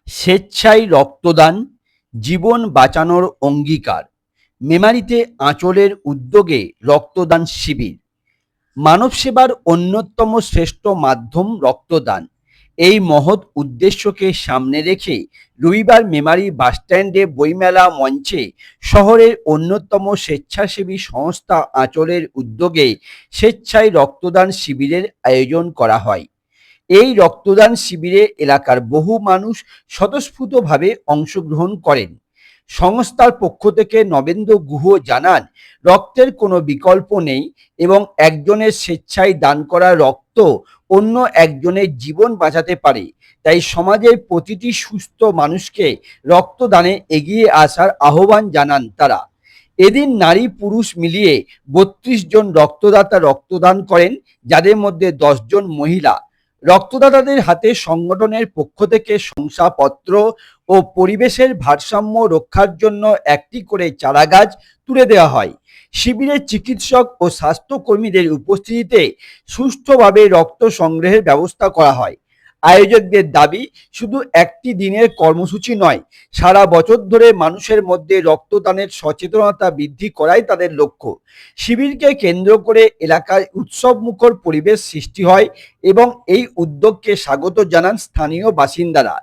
স্বেচ্ছায় রক্তদান, জীবন বাঁচানোর অঙ্গীকার। মেমারিতে আঁচলের উদ্যোগে রক্তদান শিবির। মানব সেবার অন্যতম শ্রেষ্ঠ মাধ্যম রক্তদান। এই মহৎ উদ্দেশ্যকে সামনে রেখে রবিবার মেমারি বাসস্ট্যান্ডে বইমেলা মঞ্চে শহরের অন্যতম স্বেচ্ছাসেবী সংস্থা আঁচলের উদ্যোগে স্বেচ্ছায় রক্তদান শিবিরের আয়োজন করা হয়। এই রক্তদান শিবিরে এলাকার বহু মানুষ স্বতঃস্ফূর্তভাবে অংশগ্রহণ করেন। সংস্থার পক্ষ থেকে নবেন্দু গুহ জানান, রক্তের কোনো বিকল্প নেই এবং একজনের স্বেচ্ছায় দান করা রক্ত অন্য একজনের জীবন বাঁচাতে পারে। তাই সমাজের প্রতিটি সুস্থ মানুষকে রক্তদানে এগিয়ে আসার আহ্বান জানান তারা। এদিন নারী পুরুষ মিলিয়ে ৩২ জন রক্তদাতা রক্তদান করেন, যাদের মধ্যে ১০ জন মহিলা। রক্তদাতাদের হাতে সংগঠনের পক্ষ থেকে শংসাপত্র ও পরিবেশের ভারসাম্য রক্ষার জন্য একটি করে চারাগাছ তুলে দেওয়া হয়। শিবিরে চিকিৎসক ও স্বাস্থ্যকর্মীদের উপস্থিতিতে সুষ্ঠুভাবে রক্ত সংগ্রহের ব্যবস্থা করা হয়। আয়োজকদের দাবি, শুধু একটি দিনের কর্মসূচি নয়, সারা বছর ধরে মানুষের মধ্যে রক্তদানের সচেতনতা বৃদ্ধি করাই তাদের লক্ষ্য। শিবিরকে কেন্দ্র করে এলাকায় উৎসবমুখর পরিবেশ সৃষ্টি হয় এবং এই উদ্যোগকে স্বাগত জানান স্থানীয় বাসিন্দারা।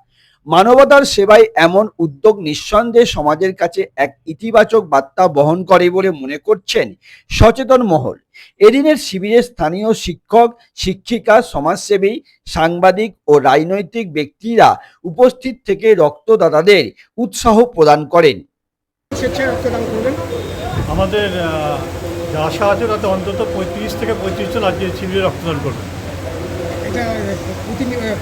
মানবতার সেবায় এমন উদ্যোগ নিঃসন্দেহে সমাজের কাছে এক ইতিবাচক বার্তা বহন করে বলে মনে করছেন সচেতন মহল। এদিনের শিবিরে স্থানীয় শিক্ষক, শিক্ষিকা, সমাজসেবী, সাংবাদিক ও রাজনৈতিক ব্যক্তিরা উপস্থিত থেকে রক্তদাতাদের উৎসাহ প্রদান করেন। আমাদের যে আশা আছে তাতে অন্তত ৩৫ থেকে ৩৫ জন আজকে শিবিরে রক্তদান করবে। এটা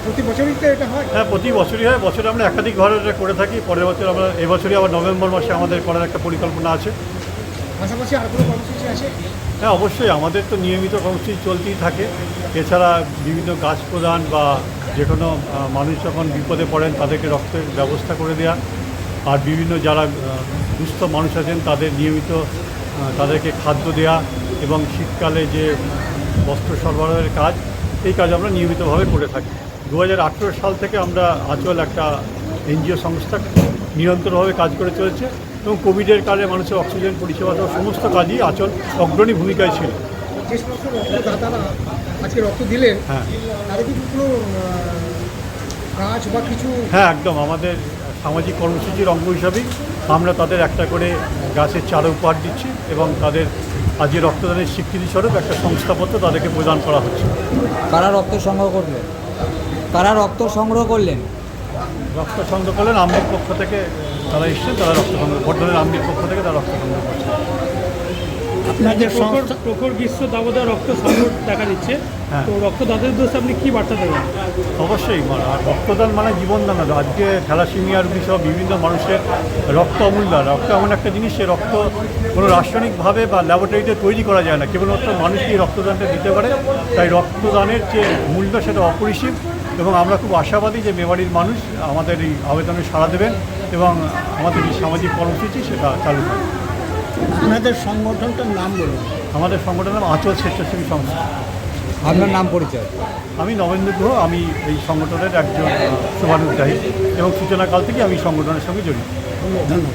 প্রতি বছরই তো এটা হয়? হ্যাঁ, প্রতি বছরই হয়। বছরে আমরা একাধিকবার এটা করে থাকি। পরের বছর আমরা এবছরই আবার নভেম্বর মাসে আমাদের করার একটা পরিকল্পনা আছে। পাশাপাশি আর কোনো কর্মসূচি আছে? হ্যাঁ, অবশ্যই আমাদের তো নিয়মিত কর্মসূচি চলতেই থাকে। এছাড়া বিভিন্ন গাছ প্রদান বা যে কোনো মানুষ যখন বিপদে পড়েন তাদেরকে রক্তের ব্যবস্থা করে দেওয়া, আর বিভিন্ন যারা দুস্থ মানুষ আছেন তাদের নিয়মিত তাদেরকে খাদ্য দেওয়া এবং শীতকালে যে বস্ত্র সরবরাহের কাজ, এই কাজ আমরা নিয়মিতভাবে করে থাকি। 2018 সাল থেকে আমরা আঁচল একটা এনজিও সংস্থা নিরন্তরভাবে কাজ করে চলেছে এবং কোভিডের কালে মানুষের অক্সিজেন পরিষেবা সহ সমস্ত কাজই আঁচল অগ্রণী ভূমিকায় ছিল। যে সমস্ত রক্তদাতারা আজকে রক্ত দিলেন, হ্যাঁ, তাদের কি কোনো কাজ বা কিছু? হ্যাঁ, একদম। আমাদের সামাজিক কর্মসূচির অঙ্গ হিসাবেই আমরা তাদের একটা করে গাছের চারা উপহার দিচ্ছি এবং তাদের আজকে রক্তদানের স্বীকৃতিস্বরূপ একটা শংসাপত্র তাদেরকে প্রদান করা হচ্ছে। কারা রক্ত সংগ্রহ করলেন? কারা রক্ত সংগ্রহ করলেন? রক্ত সংগ্রহ করলেন আমলির পক্ষ থেকে তারা এসছেন, তারা রক্ত সংগ্রহ, বর্ধমানের আমলির পক্ষ থেকে তারা রক্ত সংগ্রহ করছে। আপনাদের প্রখর গ্রীষ্ম দাবদাহ রক্ত সংকট দেখা দিচ্ছে, হ্যাঁ, তো রক্তদাতাদের উদ্দেশ্যে আপনি কী বার্তা দেবেন? অবশ্যই। আর রক্তদান মানে জীবনদান। আজকে থ্যালাসেমিয়া রোগী সহ বিভিন্ন মানুষের রক্ত অমূল্য। রক্ত এমন একটা জিনিস, সে রক্ত কোনো রাসায়নিকভাবে বা ল্যাবরেটরিতে তৈরি করা যায় না, কেবলমাত্র মানুষই রক্তদানটা দিতে পারে। তাই রক্তদানের যে মূল্য সেটা অপরিসীম এবং আমরা খুব আশাবাদী যে মেমারির মানুষ আমাদের এই আবেদনে সাড়া দেবেন এবং আমাদের যে সামাজিক কর্মসূচি সেটা চালু করবে। আপনাদের সংগঠনটার নাম বলুন। আমাদের সংগঠনের নাম আঁচল স্বেচ্ছাসেবী সংস্থা। আপনার নাম পরিচয়? আমি নবেন্দু গুহ, আমি এই সংগঠনের একজন শুভানুধ্যায়ী এবং সূচনাকাল থেকে আমি সংগঠনের সঙ্গে জড়িত। ধন্যবাদ।